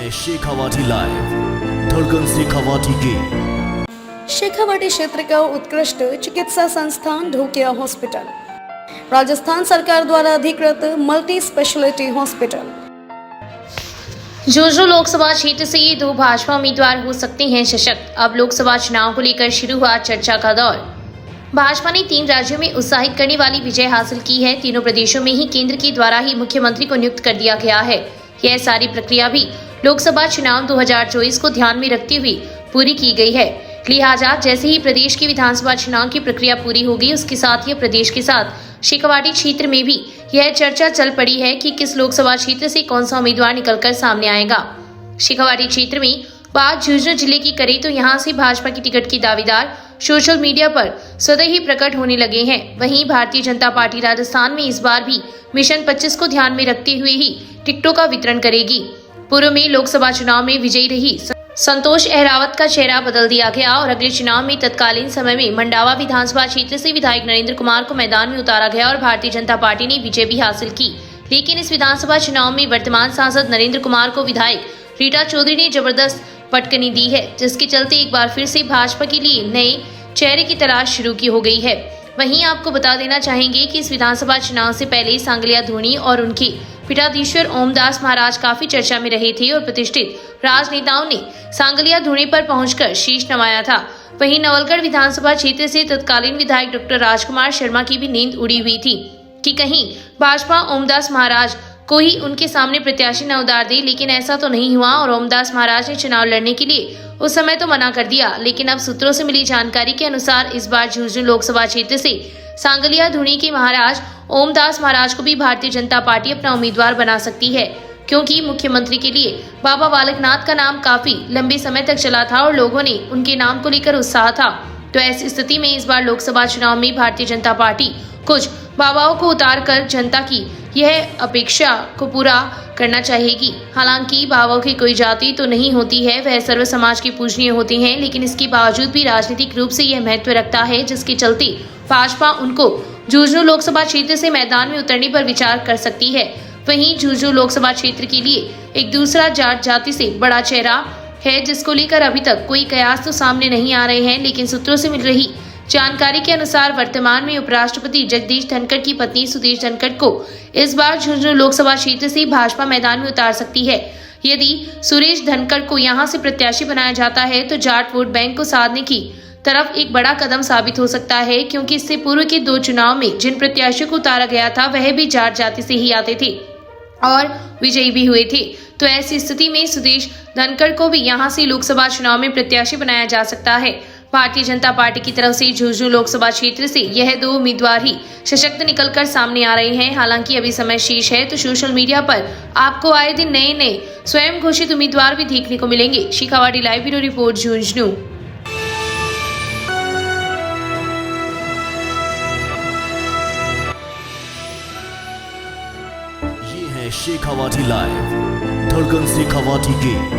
है शेखावाटी लाइव, धड़कन शेखावाटी की। शेखावाटी क्षेत्र का उत्कृष्ट चिकित्सा संस्थान ढोकिया हॉस्पिटल, राजस्थान सरकार द्वारा अधिकृत multi speciality hospital. Jhunjhunu Lok Sabha क्षेत्र से ये दो भाजपा उम्मीदवार हो सकते हैं सशक्त। अब लोकसभा चुनाव को लेकर शुरू हुआ चर्चा का दौर। भाजपा ने 3 राज्यों में उत्साहित करने वाली विजय हासिल की है। तीनों प्रदेशों में ही केंद्र के द्वारा ही मुख्यमंत्री को नियुक्त कर दिया गया है। यह सारी प्रक्रिया भी लोकसभा चुनाव 2024 को ध्यान में रखते हुए पूरी की गई है। लिहाजा जैसे ही प्रदेश की विधानसभा चुनाव की प्रक्रिया पूरी होगी, उसके साथ ही प्रदेश के साथ शेखावाटी क्षेत्र में भी यह चर्चा चल पड़ी है कि किस लोकसभा क्षेत्र से कौन सा उम्मीदवार निकलकर सामने आएगा। शेखावाटी क्षेत्र में बात झुंझुनू जिले की करें तो यहाँ से भाजपा की टिकट के दावेदार सोशल मीडिया पर स्वतः ही प्रकट होने लगे हैं। वहीं भारतीय जनता पार्टी राजस्थान में इस बार भी मिशन 25 को ध्यान में रखते हुए ही टिकटों का वितरण करेगी। पूर्व में लोकसभा चुनाव में विजयी रही संतोष अहरावत का चेहरा बदल दिया गया और अगले चुनाव में तत्कालीन समय में मंडावा विधानसभा क्षेत्र से विधायक नरेंद्र कुमार को मैदान में उतारा गया और भारतीय जनता पार्टी ने विजय भी हासिल की। लेकिन इस विधानसभा चुनाव में वर्तमान सांसद नरेंद्र कुमार को विधायक रीटा चौधरी ने जबरदस्त पटकनी दी है, जिसके चलते एक बार फिर से भाजपा के लिए नए चेहरे की तलाश शुरू की हो गई है। वहीं आपको बता देना चाहेंगे कि इस विधानसभा चुनाव से पहले सांगलिया धोनी और उनके पीठाधीश्वर ओमदास महाराज काफी चर्चा में रहे थे और प्रतिष्ठित राजनेताओं ने सांगलिया धोनी पर पहुंचकर शीश नवाया था। वहीं नवलगढ़ विधानसभा क्षेत्र से तत्कालीन विधायक डॉक्टर राजकुमार शर्मा की भी नींद उड़ी हुई थी कि कहीं भाजपा ओमदास महाराज को ही उनके सामने प्रत्याशी न उतार दे, लेकिन ऐसा तो नहीं हुआ और ओमदास महाराज ने चुनाव लड़ने के लिए उस समय तो मना कर दिया। लेकिन अब सूत्रों से मिली जानकारी के अनुसार इस बार झुंझुनू लोकसभा क्षेत्र से सांगलिया धोनी के महाराज ओमदास महाराज को भी भारतीय जनता पार्टी अपना उम्मीदवार बना सकती है, क्योंकि मुख्यमंत्री के लिए बाबा बालकनाथ का नाम काफी लंबे समय तक चला था और लोगों ने उनके नाम को लेकर उत्साह था। तो ऐसी स्थिति में इस बार लोकसभा चुनाव में भारतीय जनता पार्टी कुछ बाबाओं को उतार कर जनता की यह अपेक्षा को पूरा करना चाहेगी। हालांकि बाबाओं की कोई जाति तो नहीं होती है, वह सर्व समाज की पूजनीय होते हैं, लेकिन इसके बावजूद भी राजनीतिक रूप से यह महत्व रखता है, जिसके चलते भाजपा उनको झुंझुनू लोकसभा क्षेत्र से मैदान में उतरने पर विचार कर सकती है। वहीं झुंझुनू लोकसभा क्षेत्र के लिए एक दूसरा जाट जाति से बड़ा चेहरा है, जिसको लेकर अभी तक कोई कयास तो सामने नहीं आ रहे हैं। लेकिन सूत्रों से मिल रही जानकारी के अनुसार वर्तमान में उपराष्ट्रपति जगदीश धनखड़ की पत्नी सुदेश धनखड़ को इस बार झुंझुनू लोकसभा क्षेत्र से भाजपा मैदान में उतार सकती है। यदि सुरेश धनखड़ को यहां से प्रत्याशी बनाया जाता है तो जाट वोट बैंक को साधने की तरफ एक बड़ा कदम साबित हो सकता है, क्योंकि इससे पूर्व के 2 चुनाव में जिन प्रत्याशियों को उतारा गया था वह भी जाट जाति से ही आते थे और विजयी भी हुए थे। तो ऐसी स्थिति में सुदेश धनखड़ को भी यहां से लोकसभा चुनाव में प्रत्याशी बनाया जा सकता है। भारतीय जनता पार्टी की तरफ से झुंझुनू लोकसभा क्षेत्र से यह 2 उम्मीदवार ही सशक्त निकलकर सामने आ रहे हैं। हालांकि अभी समय शेष है, तो सोशल मीडिया पर आपको आए दिन नए स्वयं घोषित उम्मीदवार भी देखने को मिलेंगे। Shekhawati live bureau report Jhunjhunu. ये है शेखावाटी लाइव, धड़कन शेखावाटी की।